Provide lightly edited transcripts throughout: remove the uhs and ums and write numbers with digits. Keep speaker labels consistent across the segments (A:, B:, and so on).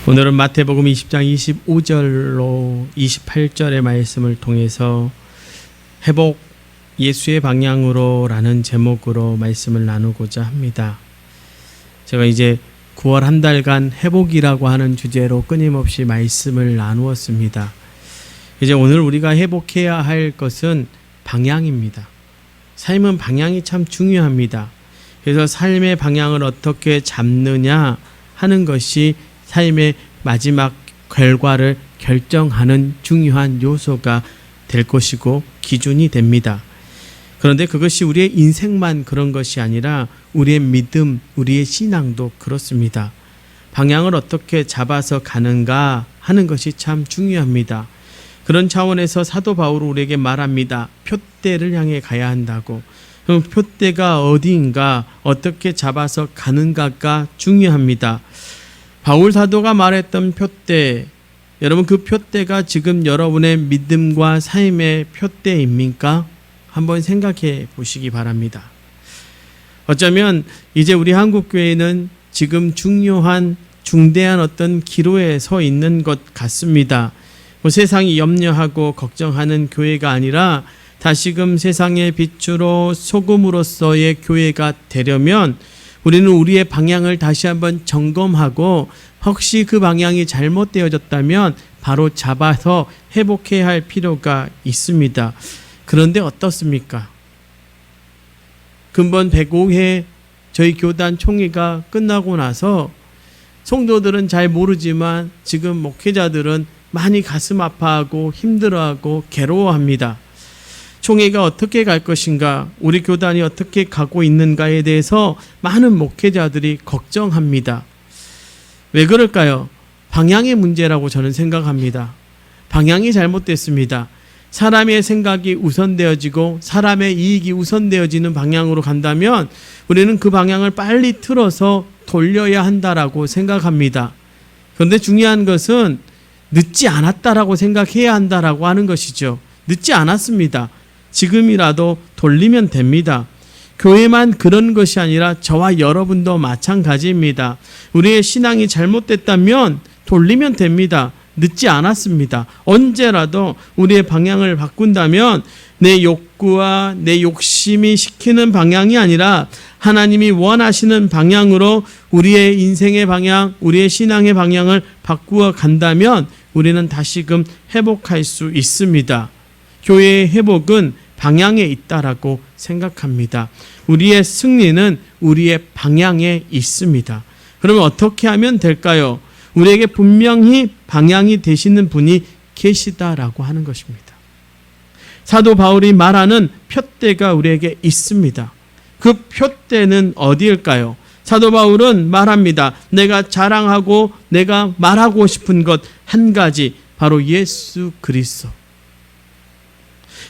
A: 오늘은 마태복음 20장 25절로 28절의 말씀을 통해서 회복 예수의 방향으로 라는 제목으로 말씀을 나누고자 합니다. 제가 이제 9월 한 달간 회복이라고 하는 주제로 끊임없이 말씀을 나누었습니다. 이제 오늘 우리가 회복해야 할 것은 방향입니다. 삶은 방향이 참 중요합니다. 그래서 삶의 방향을 어떻게 잡느냐 하는 것이 삶의 마지막 결과를 결정하는 중요한 요소가 될 것이고 기준이 됩니다. 그런데 그것이 우리의 인생만 그런 것이 아니라 우리의 믿음, 우리의 신앙도 그렇습니다. 방향을 어떻게 잡아서 가는가 하는 것이 참 중요합니다. 그런 차원에서 사도 바울은 우리에게 말합니다. 표대를 향해 가야 한다고. 그럼 표대가 어디인가, 어떻게 잡아서 가는가가 중요합니다. 바울 사도가 말했던 표대, 여러분 그 표대가 지금 여러분의 믿음과 삶의 표대입니까? 한번 생각해 보시기 바랍니다. 어쩌면 이제 우리 한국교회는 지금 중대한 어떤 기로에 서 있는 것 같습니다. 세상이 염려하고 걱정하는 교회가 아니라 다시금 세상의 빛으로 소금으로서의 교회가 되려면 우리는 우리의 방향을 다시 한번 점검하고 혹시 그 방향이 잘못되어졌다면 바로 잡아서 회복해야 할 필요가 있습니다. 그런데 어떻습니까? 근본 105회 저희 교단 총회가 끝나고 나서 성도들은 잘 모르지만 지금 목회자들은 많이 가슴 아파하고 힘들어하고 괴로워합니다. 총회가 어떻게 갈 것인가, 우리 교단이 어떻게 가고 있는가에 대해서 많은 목회자들이 걱정합니다. 왜 그럴까요? 방향의 문제라고 저는 생각합니다. 방향이 잘못됐습니다. 사람의 생각이 우선되어지고 사람의 이익이 우선되어지는 방향으로 간다면 우리는 그 방향을 빨리 틀어서 돌려야 한다라고 생각합니다. 그런데 중요한 것은 늦지 않았다라고 생각해야 한다라고 하는 것이죠. 늦지 않았습니다. 지금이라도 돌리면 됩니다. 교회만 그런 것이 아니라 저와 여러분도 마찬가지입니다. 우리의 신앙이 잘못됐다면 돌리면 됩니다. 늦지 않았습니다. 언제라도 우리의 방향을 바꾼다면 내 욕구와 내 욕심이 시키는 방향이 아니라 하나님이 원하시는 방향으로 우리의 인생의 방향, 우리의 신앙의 방향을 바꾸어 간다면 우리는 다시금 회복할 수 있습니다. 교회의 회복은 방향에 있다라고 생각합니다. 우리의 승리는 우리의 방향에 있습니다. 그러면 어떻게 하면 될까요? 우리에게 분명히 방향이 되시는 분이 계시다라고 하는 것입니다. 사도 바울이 말하는 표대가 우리에게 있습니다. 그 표대는 어디일까요? 사도 바울은 말합니다. 내가 자랑하고 내가 말하고 싶은 것 한 가지, 바로 예수 그리스도.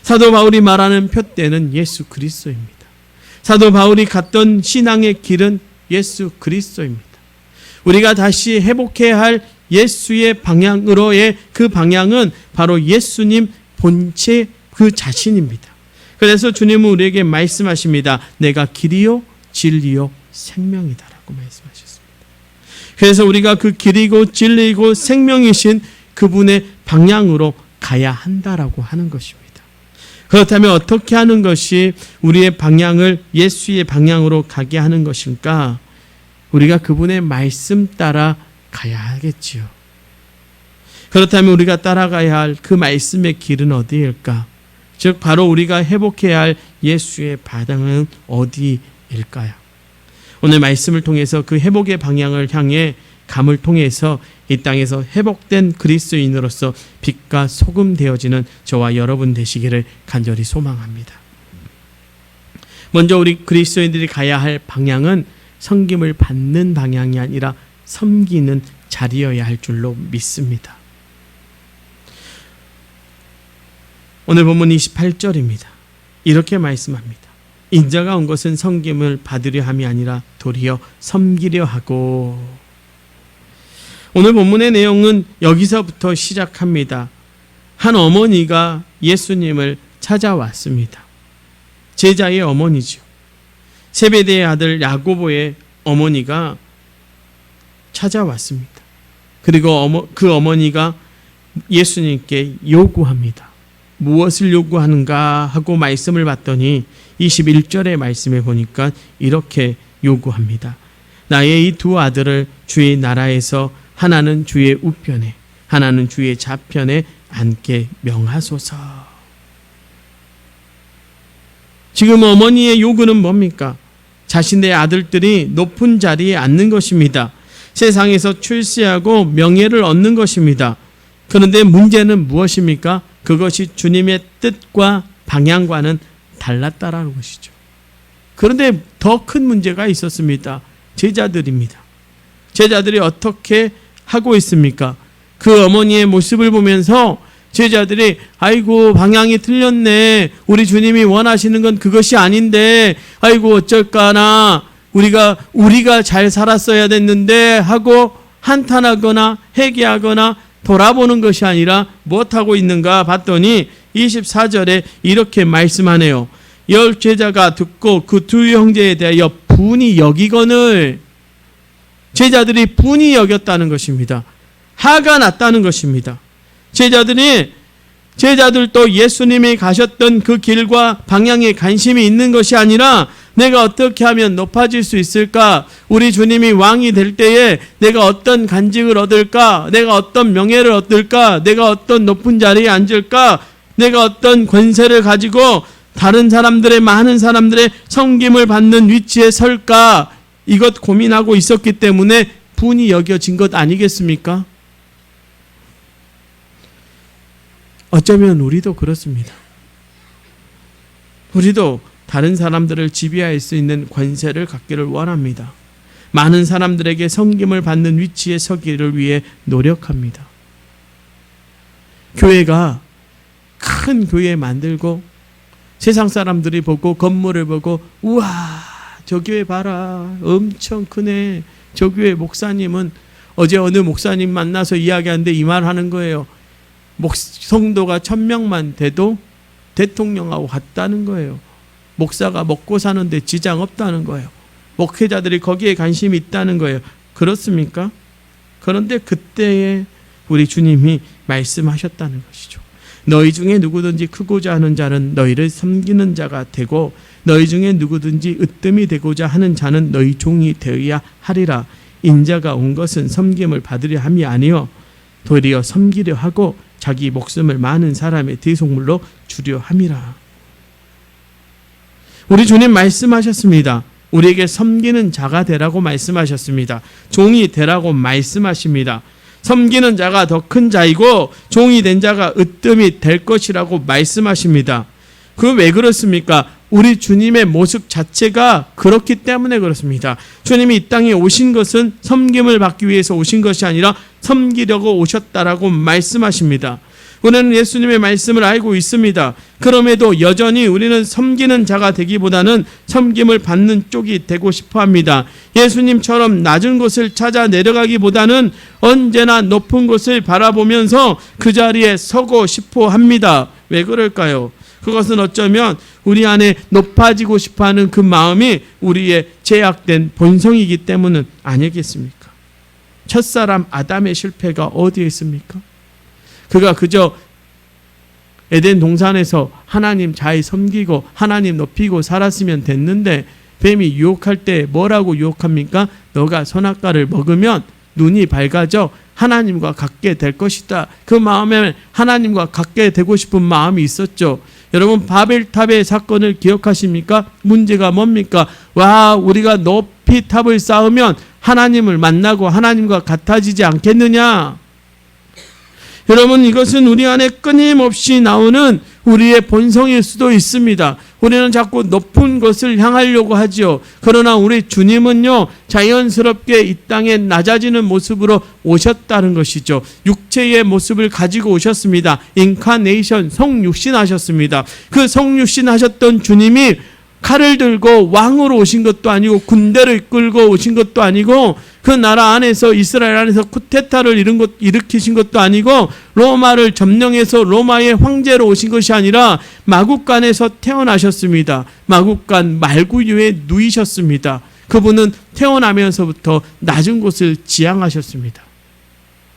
A: 사도 바울이 말하는 표대는 예수 그리스도입니다. 사도 바울이 갔던 신앙의 길은 예수 그리스도입니다. 우리가 다시 회복해야 할 예수의 방향으로의 그 방향은 바로 예수님 본체 그 자신입니다. 그래서 주님은 우리에게 말씀하십니다. 내가 길이요 진리요 생명이다라고 말씀하셨습니다. 그래서 우리가 그 길이고 진리고 생명이신 그분의 방향으로 가야 한다라고 하는 것입니다. 그렇다면 어떻게 하는 것이 우리의 방향을 예수의 방향으로 가게 하는 것일까? 우리가 그분의 말씀 따라 가야 하겠지요. 그렇다면 우리가 따라가야 할 그 말씀의 길은 어디일까? 즉 바로 우리가 회복해야 할 예수의 방향은 어디일까요? 오늘 말씀을 통해서 그 회복의 방향을 향해 감을 통해서 이 땅에서 회복된 그리스도인으로서 빛과 소금 되어지는 저와 여러분 되시기를 간절히 소망합니다. 먼저 우리 그리스도인들이 가야 할 방향은 섬김을 받는 방향이 아니라 섬기는 자리여야 할 줄로 믿습니다. 오늘 본문 28절입니다. 이렇게 말씀합니다. 인자가 온 것은 섬김을 받으려 함이 아니라 도리어 섬기려 하고. 오늘 본문의 내용은 여기서부터 시작합니다. 한 어머니가 예수님을 찾아왔습니다. 제자의 어머니죠. 세베대의 아들 야고보의 어머니가 찾아왔습니다. 그리고 그 어머니가 예수님께 요구합니다. 무엇을 요구하는가 하고 말씀을 봤더니 21절의 말씀에 보니까 이렇게 요구합니다. 나의 이 두 아들을 주의 나라에서 하나는 주의 우편에 하나는 주의 좌편에 앉게 명하소서. 지금 어머니의 요구는 뭡니까? 자신의 아들들이 높은 자리에 앉는 것입니다. 세상에서 출세하고 명예를 얻는 것입니다. 그런데 문제는 무엇입니까? 그것이 주님의 뜻과 방향과는 달랐다라는 것이죠. 그런데 더 큰 문제가 있었습니다. 제자들입니다. 제자들이 어떻게 하고 있습니까? 그 어머니의 모습을 보면서 제자들이 아이고 방향이 틀렸네. 우리 주님이 원하시는 건 그것이 아닌데 아이고 어쩔까나 우리가 잘 살았어야 됐는데 하고 한탄하거나 회개하거나 돌아보는 것이 아니라 무엇하고 있는가 봤더니 24절에 이렇게 말씀하네요. 열 제자가 듣고 그 두 형제에 대하여 분이 여기거늘. 제자들이 분이 여겼다는 것입니다. 화가 났다는 것입니다. 제자들도 예수님이 가셨던 그 길과 방향에 관심이 있는 것이 아니라 내가 어떻게 하면 높아질 수 있을까? 우리 주님이 왕이 될 때에 내가 어떤 간직을 얻을까? 내가 어떤 명예를 얻을까? 내가 어떤 높은 자리에 앉을까? 내가 어떤 권세를 가지고 많은 사람들의 섬김을 받는 위치에 설까? 이것 고민하고 있었기 때문에 분이 여겨진 것 아니겠습니까? 어쩌면 우리도 그렇습니다. 우리도 다른 사람들을 지배할 수 있는 권세를 갖기를 원합니다. 많은 사람들에게 섬김을 받는 위치에 서기를 위해 노력합니다. 교회가 큰 교회 만들고 세상 사람들이 보고 건물을 보고 우와 저 교회 봐라 엄청 크네. 저 교회 목사님은 어제 어느 목사님 만나서 이야기하는데 이 말 하는 거예요. 성도가 1000명만 돼도 대통령하고 같다는 거예요. 목사가 먹고 사는데 지장 없다는 거예요. 목회자들이 거기에 관심이 있다는 거예요. 그렇습니까? 그런데 그때에 우리 주님이 말씀하셨다는 것이죠. 너희 중에 누구든지 크고자 하는 자는 너희를 섬기는 자가 되고 너희 중에 누구든지 으뜸이 되고자 하는 자는 너희 종이 되어야 하리라. 인자가 온 것은 섬김을 받으려 함이 아니요 도리어 섬기려 하고 자기 목숨을 많은 사람의 대속물로 주려 함이라. 우리 주님 말씀하셨습니다. 우리에게 섬기는 자가 되라고 말씀하셨습니다. 종이 되라고 말씀하십니다. 섬기는 자가 더 큰 자이고 종이 된 자가 으뜸이 될 것이라고 말씀하십니다. 그 왜 그렇습니까? 우리 주님의 모습 자체가 그렇기 때문에 그렇습니다. 주님이 이 땅에 오신 것은 섬김을 받기 위해서 오신 것이 아니라 섬기려고 오셨다라고 말씀하십니다. 우리는 예수님의 말씀을 알고 있습니다. 그럼에도 여전히 우리는 섬기는 자가 되기보다는 섬김을 받는 쪽이 되고 싶어 합니다. 예수님처럼 낮은 곳을 찾아 내려가기보다는 언제나 높은 곳을 바라보면서 그 자리에 서고 싶어 합니다. 왜 그럴까요? 그것은 어쩌면 우리 안에 높아지고 싶어하는 그 마음이 우리의 죄악된 본성이기 때문은 아니겠습니까? 첫사람 아담의 실패가 어디에 있습니까? 그가 그저 에덴 동산에서 하나님 잘 섬기고 하나님 높이고 살았으면 됐는데 뱀이 유혹할 때 뭐라고 유혹합니까? 너가 선악과를 먹으면 눈이 밝아져 하나님과 같게 될 것이다. 그 마음에 하나님과 같게 되고 싶은 마음이 있었죠. 여러분 바벨탑의 사건을 기억하십니까? 문제가 뭡니까? 우리가 높이 탑을 쌓으면 하나님을 만나고 하나님과 같아지지 않겠느냐? 여러분 이것은 우리 안에 끊임없이 나오는 우리의 본성일 수도 있습니다. 우리는 자꾸 높은 것을 향하려고 하지요. 그러나 우리 주님은요 자연스럽게 이 땅에 낮아지는 모습으로 오셨다는 것이죠. 육체의 모습을 가지고 오셨습니다. 인카네이션, 성육신하셨습니다. 그 성육신하셨던 주님이 칼을 들고 왕으로 오신 것도 아니고 군대를 이끌고 오신 것도 아니고 그 나라 안에서 이스라엘 안에서 쿠데타를 일으키신 것도 아니고 로마를 점령해서 로마의 황제로 오신 것이 아니라 마국간에서 태어나셨습니다. 마국간 말구유에 누이셨습니다. 그분은 태어나면서부터 낮은 곳을 지향하셨습니다.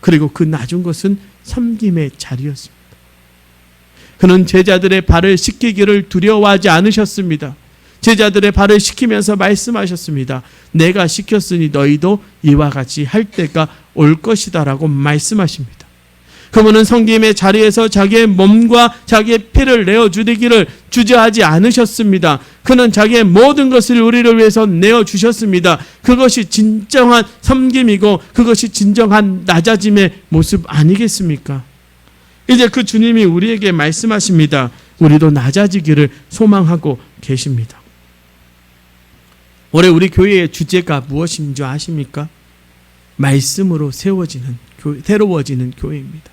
A: 그리고 그 낮은 것은 섬김의 자리였습니다. 그는 제자들의 발을 씻기기를 두려워하지 않으셨습니다. 제자들의 발을 씻기면서 말씀하셨습니다. 내가 씻겼으니 너희도 이와 같이 할 때가 올 것이다 라고 말씀하십니다. 그분은 섬김의 자리에서 자기의 몸과 자기의 피를 내어주기를 주저하지 않으셨습니다. 그는 자기의 모든 것을 우리를 위해서 내어주셨습니다. 그것이 진정한 섬김이고 그것이 진정한 낮아짐의 모습 아니겠습니까? 이제 그 주님이 우리에게 말씀하십니다. 우리도 낮아지기를 소망하고 계십니다. 올해 우리 교회의 주제가 무엇인 줄 아십니까? 말씀으로 새로워지는 교회입니다.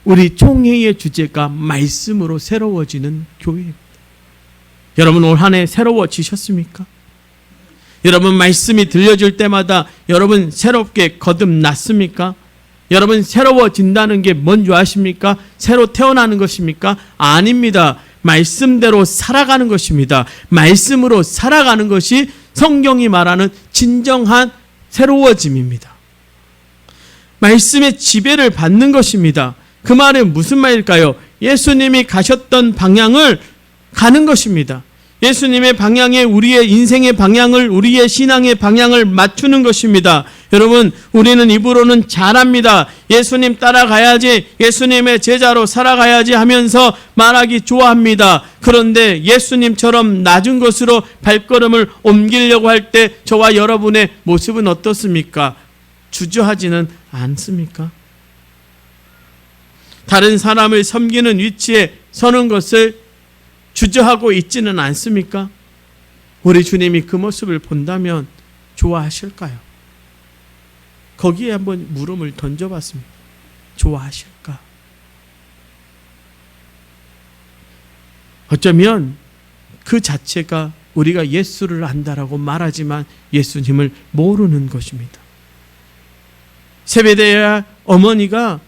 A: 우리 총회의 주제가 말씀으로 새로워지는 교회입니다. 여러분 올 한 해 새로워지셨습니까? 여러분 말씀이 들려줄 때마다 여러분 새롭게 거듭났습니까? 여러분 새로워진다는 게 뭔지 아십니까? 새로 태어나는 것입니까? 아닙니다. 말씀대로 살아가는 것입니다. 말씀으로 살아가는 것이 성경이 말하는 진정한 새로워짐입니다. 말씀의 지배를 받는 것입니다. 그 말은 무슨 말일까요? 예수님이 가셨던 방향을 가는 것입니다. 예수님의 방향에 우리의 인생의 방향을, 우리의 신앙의 방향을 맞추는 것입니다. 여러분, 우리는 입으로는 잘합니다. 예수님 따라가야지, 예수님의 제자로 살아가야지 하면서 말하기 좋아합니다. 그런데 예수님처럼 낮은 곳으로 발걸음을 옮기려고 할 때 저와 여러분의 모습은 어떻습니까? 주저하지는 않습니까? 다른 사람을 섬기는 위치에 서는 것을 주저하고 있지는 않습니까? 우리 주님이 그 모습을 본다면 좋아하실까요? 거기에 한번 물음을 던져봤습니다. 좋아하실까? 어쩌면 그 자체가 우리가 예수를 안다라고 말하지만 예수님을 모르는 것입니다. 세베대의 어머니가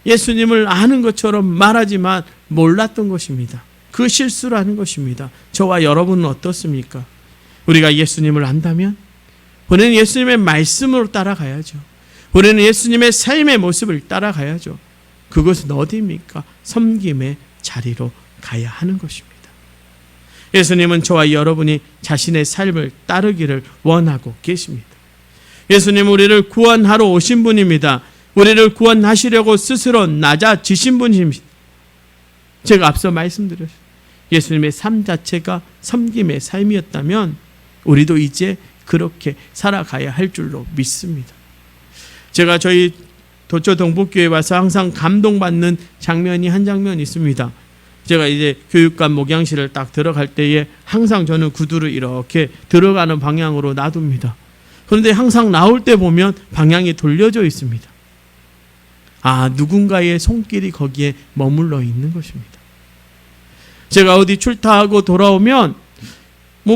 A: 예수님을 아는 것처럼 말하지만 몰랐던 것입니다. 그 실수라는 것입니다. 저와 여러분은 어떻습니까? 우리가 예수님을 안다면 우리는 예수님의 말씀으로 따라가야죠. 우리는 예수님의 삶의 모습을 따라가야죠. 그것은 어디입니까? 섬김의 자리로 가야 하는 것입니다. 예수님은 저와 여러분이 자신의 삶을 따르기를 원하고 계십니다. 예수님은 우리를 구원하러 오신 분입니다. 우리를 구원하시려고 스스로 낮아지신 분입니다. 제가 앞서 말씀드렸어요. 예수님의 삶 자체가 섬김의 삶이었다면 우리도 이제 그렇게 살아가야 할 줄로 믿습니다. 제가 저희 도초 동북교회 와서 항상 감동받는 장면이 한 장면 있습니다. 제가 이제 교육관 목양실을 딱 들어갈 때에 항상 저는 구두를 이렇게 들어가는 방향으로 놔둡니다. 그런데 항상 나올 때 보면 방향이 돌려져 있습니다. 누군가의 손길이 거기에 머물러 있는 것입니다. 제가 어디 출타하고 돌아오면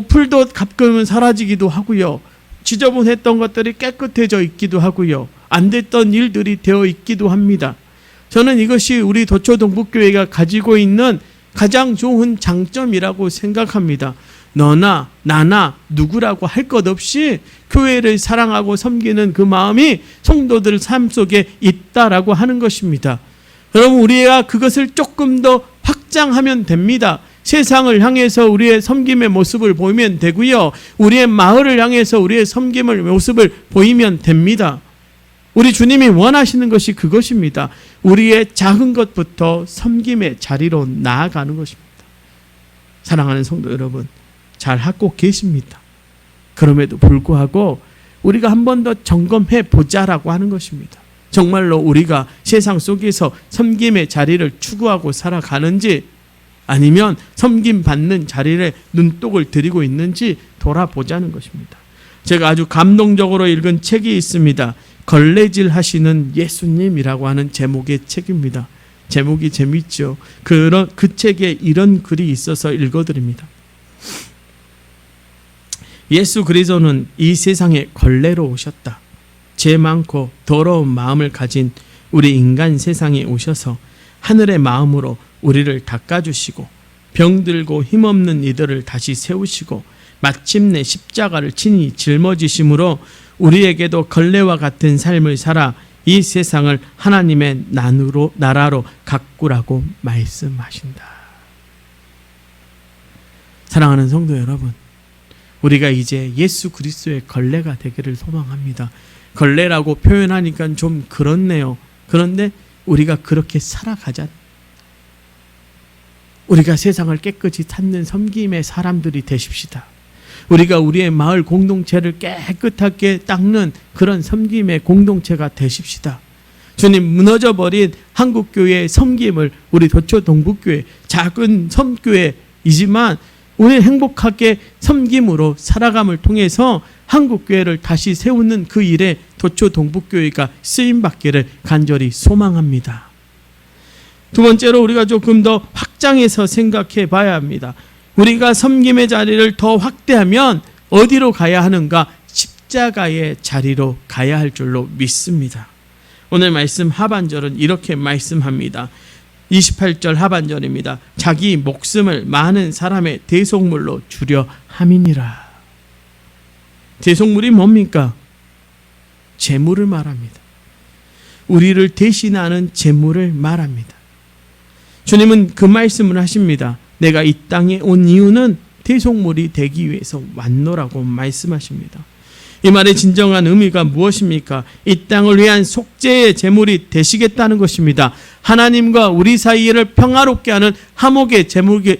A: 풀도 가끔은 사라지기도 하고요. 지저분했던 것들이 깨끗해져 있기도 하고요. 안 됐던 일들이 되어 있기도 합니다. 저는 이것이 우리 도초 동북교회가 가지고 있는 가장 좋은 장점이라고 생각합니다. 너나 나나 누구라고 할 것 없이 교회를 사랑하고 섬기는 그 마음이 성도들 삶 속에 있다라고 하는 것입니다. 여러분, 우리가 그것을 조금 더 확장하면 됩니다. 세상을 향해서 우리의 섬김의 모습을 보이면 되고요. 우리의 마을을 향해서 우리의 섬김의 모습을 보이면 됩니다. 우리 주님이 원하시는 것이 그것입니다. 우리의 작은 것부터 섬김의 자리로 나아가는 것입니다. 사랑하는 성도 여러분, 잘하고 계십니다. 그럼에도 불구하고 우리가 한 번 더 점검해 보자라고 하는 것입니다. 정말로 우리가 세상 속에서 섬김의 자리를 추구하고 살아가는지 아니면 섬김 받는 자리에 눈독을 들이고 있는지 돌아보자는 것입니다. 제가 아주 감동적으로 읽은 책이 있습니다. 걸레질 하시는 예수님이라고 하는 제목의 책입니다. 제목이 재밌죠. 그 책에 이런 글이 있어서 읽어드립니다. 예수 그리스도는 이 세상에 걸레로 오셨다. 죄 많고 더러운 마음을 가진 우리 인간 세상에 오셔서 하늘의 마음으로 우리를 닦아주시고 병들고 힘없는 이들을 다시 세우시고 마침내 십자가를 친히 짊어지심으로 우리에게도 걸레와 같은 삶을 살아 이 세상을 하나님의 나라로 가꾸라고 말씀하신다. 사랑하는 성도 여러분, 우리가 이제 예수 그리스도의 걸레가 되기를 소망합니다. 걸레라고 표현하니까 좀 그렇네요. 그런데 우리가 그렇게 살아가자. 우리가 세상을 깨끗이 찾는 섬김의 사람들이 되십시다. 우리가 우리의 마을 공동체를 깨끗하게 닦는 그런 섬김의 공동체가 되십시다. 주님, 무너져버린 한국교회의 섬김을 우리 도초 동북교회, 작은 섬교회이지만 우리 행복하게 섬김으로 살아감을 통해서 한국교회를 다시 세우는 그 일에 도초 동북교회가 쓰임받기를 간절히 소망합니다. 두 번째로 우리가 조금 더 확장해서 생각해 봐야 합니다. 우리가 섬김의 자리를 더 확대하면 어디로 가야 하는가? 십자가의 자리로 가야 할 줄로 믿습니다. 오늘 말씀 하반절은 이렇게 말씀합니다. 28절 하반절입니다. 자기 목숨을 많은 사람의 대속물로 주려 함이니라. 대속물이 뭡니까? 재물을 말합니다. 우리를 대신하는 재물을 말합니다. 주님은 그 말씀을 하십니다. 내가 이 땅에 온 이유는 대속물이 되기 위해서 왔노라고 말씀하십니다. 이 말의 진정한 의미가 무엇입니까? 이 땅을 위한 속죄의 제물이 되시겠다는 것입니다. 하나님과 우리 사이를 평화롭게 하는 화목의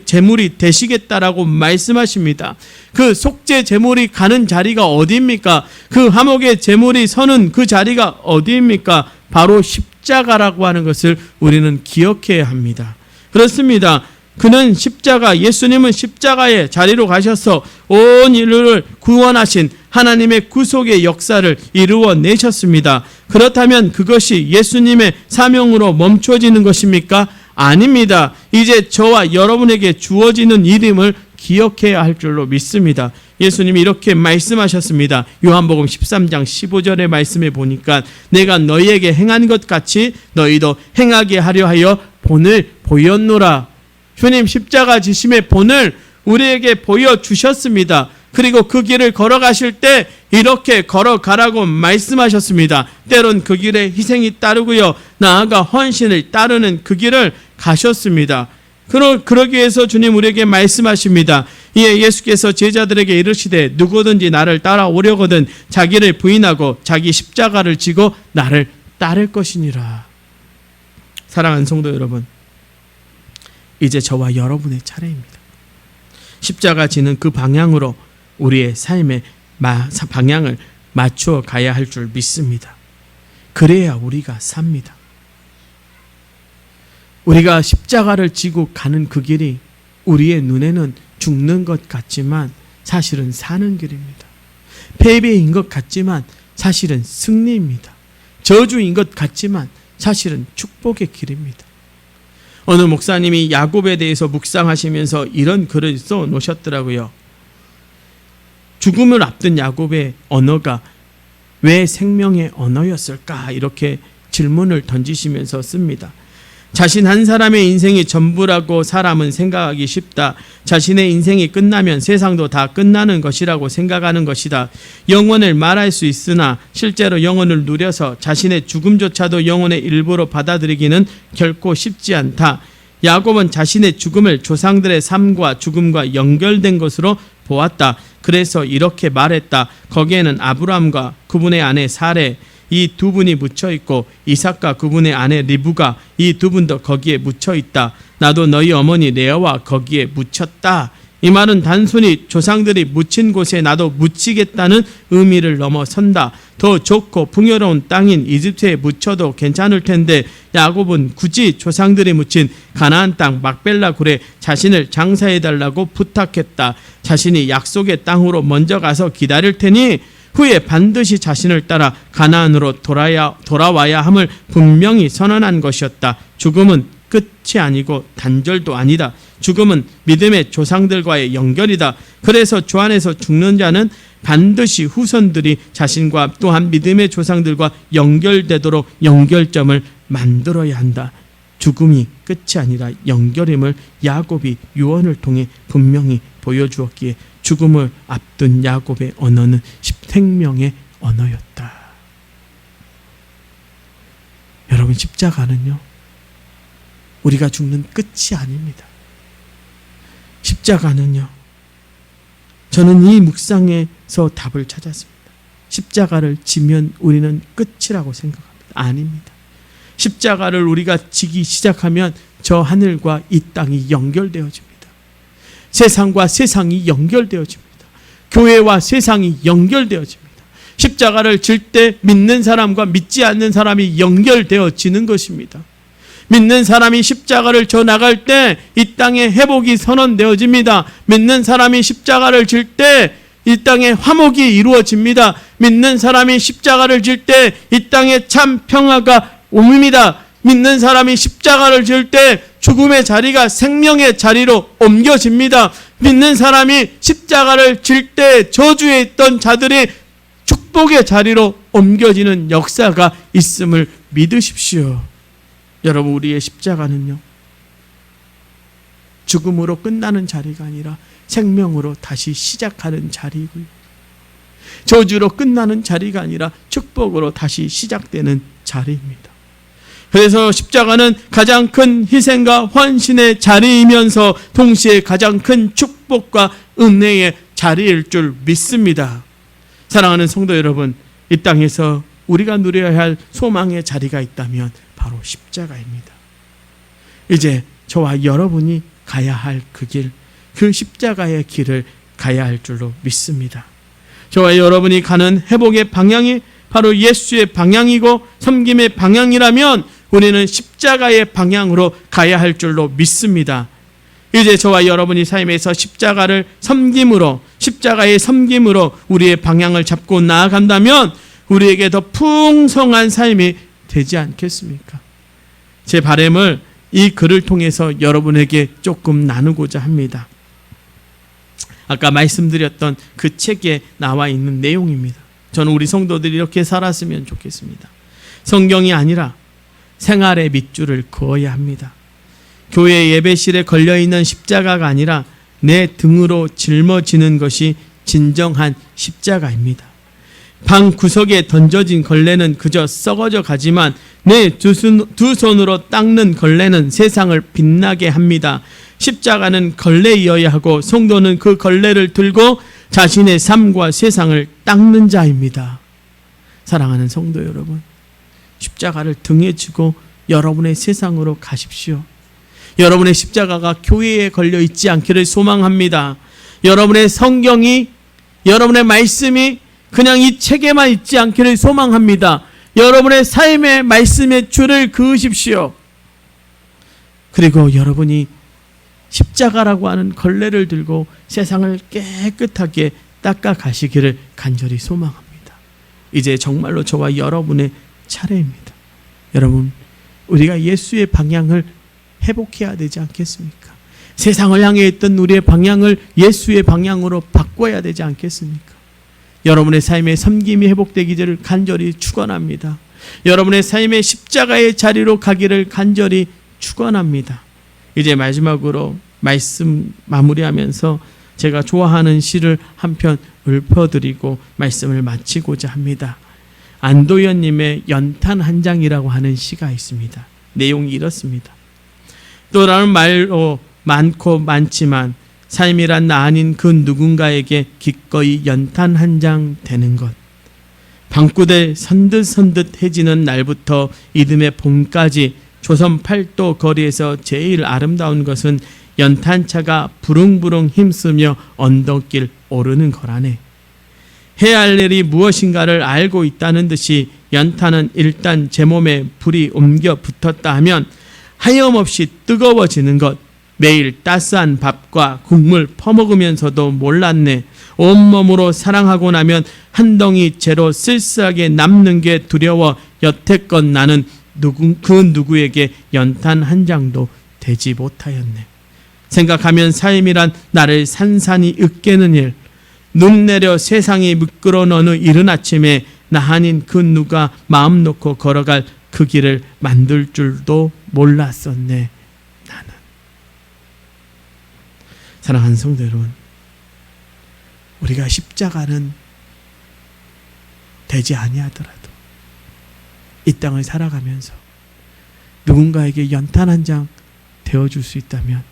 A: 제물이 되시겠다라고 말씀하십니다. 그 속죄 제물이 가는 자리가 어디입니까? 그 화목의 제물이 서는 그 자리가 어디입니까? 바로 십자가라고 하는 것을 우리는 기억해야 합니다. 그렇습니다. 그는 예수님은 십자가의 자리로 가셔서 온 인류를 구원하신 하나님의 구속의 역사를 이루어내셨습니다. 그렇다면 그것이 예수님의 사명으로 멈춰지는 것입니까? 아닙니다. 이제 저와 여러분에게 주어지는 이름을 기억해야 할 줄로 믿습니다. 예수님이 이렇게 말씀하셨습니다. 요한복음 13장 15절의 말씀에 보니까 내가 너희에게 행한 것 같이 너희도 행하게 하려 하여 본을 보였노라. 주님 십자가 지심의 본을 우리에게 보여주셨습니다. 그리고 그 길을 걸어가실 때 이렇게 걸어가라고 말씀하셨습니다. 때론 그 길에 희생이 따르고요, 나아가 헌신을 따르는 그 길을 가셨습니다. 그러기 위해서 주님 우리에게 말씀하십니다. 이에 예수께서 제자들에게 이르시되 누구든지 나를 따라오려거든 자기를 부인하고 자기 십자가를 지고 나를 따를 것이니라. 사랑하는 성도 여러분, 이제 저와 여러분의 차례입니다. 십자가 지는 그 방향으로 우리의 삶의 방향을 맞추어 가야 할 줄 믿습니다. 그래야 우리가 삽니다. 우리가 십자가를 지고 가는 그 길이 우리의 눈에는 죽는 것 같지만 사실은 사는 길입니다. 패배인 것 같지만 사실은 승리입니다. 저주인 것 같지만 사실은 축복의 길입니다. 어느 목사님이 야곱에 대해서 묵상하시면서 이런 글을 써 놓으셨더라고요. 죽음을 앞둔 야곱의 언어가 왜 생명의 언어였을까? 이렇게 질문을 던지시면서 씁니다. 자신 한 사람의 인생이 전부라고 사람은 생각하기 쉽다. 자신의 인생이 끝나면 세상도 다 끝나는 것이라고 생각하는 것이다. 영원을 말할 수 있으나 실제로 영원을 누려서 자신의 죽음조차도 영원의 일부로 받아들이기는 결코 쉽지 않다. 야곱은 자신의 죽음을 조상들의 삶과 죽음과 연결된 것으로 보았다. 그래서 이렇게 말했다. 거기에는 아브라함과 그분의 아내 사레, 이 두 분이 묻혀 있고 이삭과 그분의 아내 리브가 이 두 분도 거기에 묻혀 있다. 나도 너희 어머니 레아와 거기에 묻혔다. 이 말은 단순히 조상들이 묻힌 곳에 나도 묻히겠다는 의미를 넘어선다. 더 좋고 풍요로운 땅인 이집트에 묻혀도 괜찮을 텐데 야곱은 굳이 조상들이 묻힌 가나안 땅 막벨라 굴에 자신을 장사해달라고 부탁했다. 자신이 약속의 땅으로 먼저 가서 기다릴 테니 후에 반드시 자신을 따라 가나안으로 돌아와야 함을 분명히 선언한 것이었다. 죽음은 끝이 아니고 단절도 아니다. 죽음은 믿음의 조상들과의 연결이다. 그래서 주 안에서 죽는 자는 반드시 후손들이 자신과 또한 믿음의 조상들과 연결되도록 연결점을 만들어야 한다. 죽음이 끝이 아니라 연결임을 야곱이 유언을 통해 분명히 보여주었기에 죽음을 앞둔 야곱의 언어는 생명의 언어였다. 여러분, 십자가는요, 우리가 죽는 끝이 아닙니다. 십자가는요, 저는 이 묵상에서 답을 찾았습니다. 십자가를 지면 우리는 끝이라고 생각합니다. 아닙니다. 십자가를 우리가 지기 시작하면 저 하늘과 이 땅이 연결되어집니다. 세상과 세상이 연결되어집니다. 교회와 세상이 연결되어집니다. 십자가를 질 때 믿는 사람과 믿지 않는 사람이 연결되어지는 것입니다. 믿는 사람이 십자가를 져 나갈 때 이 땅에 회복이 선언되어집니다. 믿는 사람이 십자가를 질 때 이 땅에 화목이 이루어집니다. 믿는 사람이 십자가를 질 때 이 땅에 참 평화가 옵니다. 믿는 사람이 십자가를 질 때 죽음의 자리가 생명의 자리로 옮겨집니다. 믿는 사람이 십자가를 질 때 저주에 있던 자들이 축복의 자리로 옮겨지는 역사가 있음을 믿으십시오. 여러분, 우리의 십자가는요, 죽음으로 끝나는 자리가 아니라 생명으로 다시 시작하는 자리고요, 저주로 끝나는 자리가 아니라 축복으로 다시 시작되는 자리입니다. 그래서 십자가는 가장 큰 희생과 헌신의 자리이면서 동시에 가장 큰 축복과 은혜의 자리일 줄 믿습니다. 사랑하는 성도 여러분, 이 땅에서 우리가 누려야 할 소망의 자리가 있다면 바로 십자가입니다. 이제 저와 여러분이 가야 할 그 길, 그 십자가의 길을 가야 할 줄로 믿습니다. 저와 여러분이 가는 회복의 방향이 바로 예수의 방향이고 섬김의 방향이라면 우리는 십자가의 방향으로 가야 할 줄로 믿습니다. 이제 저와 여러분이 삶에서 십자가를 섬김으로, 십자가의 섬김으로 우리의 방향을 잡고 나아간다면 우리에게 더 풍성한 삶이 되지 않겠습니까? 제 바람을 이 글을 통해서 여러분에게 조금 나누고자 합니다. 아까 말씀드렸던 그 책에 나와 있는 내용입니다. 저는 우리 성도들이 이렇게 살았으면 좋겠습니다. 성경이 아니라 생활의 밑줄을 그어야 합니다. 교회 예배실에 걸려있는 십자가가 아니라 내 등으로 짊어지는 것이 진정한 십자가입니다. 방 구석에 던져진 걸레는 그저 썩어져 가지만 내 두 손으로 닦는 걸레는 세상을 빛나게 합니다. 십자가는 걸레이어야 하고 성도는 그 걸레를 들고 자신의 삶과 세상을 닦는 자입니다. 사랑하는 성도 여러분, 십자가를 등에 지고 여러분의 세상으로 가십시오. 여러분의 십자가가 교회에 걸려 있지 않기를 소망합니다. 여러분의 성경이, 여러분의 말씀이 그냥 이 책에만 있지 않기를 소망합니다. 여러분의 삶의 말씀의 줄을 그으십시오. 그리고 여러분이 십자가라고 하는 걸레를 들고 세상을 깨끗하게 닦아 가시기를 간절히 소망합니다. 이제 정말로 저와 여러분의 차례입니다. 여러분, 우리가 예수의 방향을 회복해야 되지 않겠습니까? 세상을 향해 있던 우리의 방향을 예수의 방향으로 바꿔야 되지 않겠습니까? 여러분의 삶의 섬김이 회복되기를 간절히 축원합니다. 여러분의 삶의 십자가의 자리로 가기를 간절히 축원합니다. 이제 마지막으로 말씀 마무리하면서 제가 좋아하는 시를 한 편 읊어드리고 말씀을 마치고자 합니다. 안도현님의 연탄 한 장이라고 하는 시가 있습니다. 내용이 이렇습니다. 또라는 말로 많고 많지만 삶이란 나 아닌 그 누군가에게 기꺼이 연탄 한 장 되는 것. 방구대 선듯선듯해지는 날부터 이듬해 봄까지 조선 팔도 거리에서 제일 아름다운 것은 연탄차가 부릉부릉 힘쓰며 언덕길 오르는 거라네. 해야 할 일이 무엇인가를 알고 있다는 듯이 연탄은 일단 제 몸에 불이 옮겨 붙었다 하면 하염없이 뜨거워지는 것. 매일 따스한 밥과 국물 퍼먹으면서도 몰랐네. 온몸으로 사랑하고 나면 한 덩이 채로 쓸쓸하게 남는 게 두려워 여태껏 나는 그 누구에게 연탄 한 장도 되지 못하였네. 생각하면 삶이란 나를 산산이 으깨는 일, 눈 내려 세상이 미끄러 어느 이른 아침에 나 아닌 그 누가 마음 놓고 걸어갈 그 길을 만들 줄도 몰랐었네. 나는. 사랑하는 성도 여러분, 우리가 십자가는 되지 아니하더라도 이 땅을 살아가면서 누군가에게 연탄 한 장 되어줄 수 있다면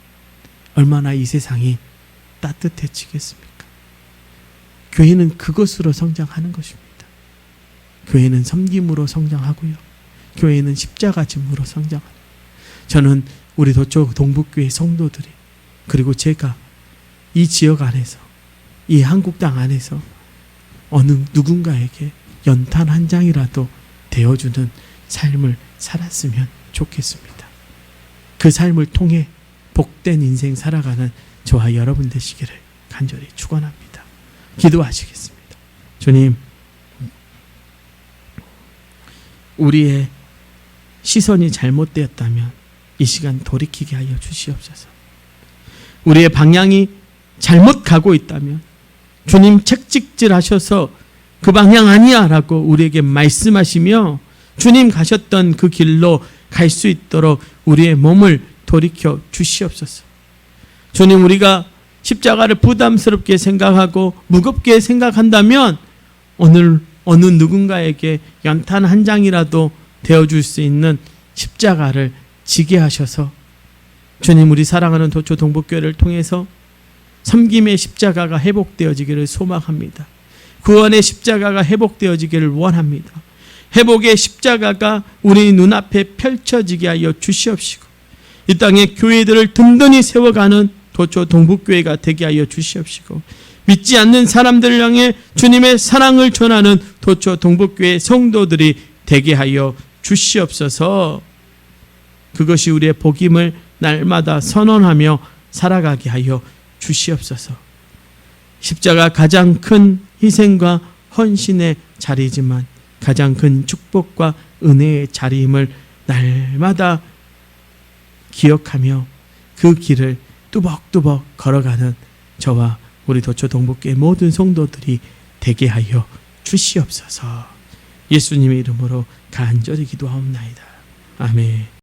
A: 얼마나 이 세상이 따뜻해지겠습니까? 교회는 그것으로 성장하는 것입니다. 교회는 섬김으로 성장하고요. 교회는 십자가짐으로 성장합니다. 저는 우리 도초 동북교회 성도들이, 그리고 제가 이 지역 안에서, 이 한국 땅 안에서 어느 누군가에게 연탄 한 장이라도 되어주는 삶을 살았으면 좋겠습니다. 그 삶을 통해 복된 인생 살아가는 저와 여러분 되시기를 간절히 축원합니다. 기도하시겠습니다. 주님, 우리의 시선이 잘못되었다면 이 시간 돌이키게 하여 주시옵소서. 우리의 방향이 잘못 가고 있다면 주님 책찍질하셔서 그 방향 아니야 라고 우리에게 말씀하시며 주님 가셨던 그 길로 갈 수 있도록 우리의 몸을 돌이켜 주시옵소서. 주님, 우리가 십자가를 부담스럽게 생각하고 무겁게 생각한다면 오늘 어느 누군가에게 연탄 한 장이라도 되어줄 수 있는 십자가를 지게 하셔서 주님, 우리 사랑하는 도초 동북교회를 통해서 섬김의 십자가가 회복되어지기를 소망합니다. 구원의 십자가가 회복되어지기를 원합니다. 회복의 십자가가 우리 눈앞에 펼쳐지게 하여 주시옵시고 이 땅의 교회들을 든든히 세워가는 도초 동북교회가 되게 하여 주시옵시고 믿지 않는 사람들을 향해 주님의 사랑을 전하는 도초 동북교회 성도들이 되게 하여 주시옵소서. 그것이 우리의 복임을 날마다 선언하며 살아가게 하여 주시옵소서. 십자가 가장 큰 희생과 헌신의 자리이지만 가장 큰 축복과 은혜의 자리임을 날마다 기억하며 그 길을 뚜벅뚜벅 걸어가는 저와 우리 도초 동북교회 모든 성도들이 되게 하여 주시옵소서. 예수님의 이름으로 간절히 기도하옵나이다. 아멘.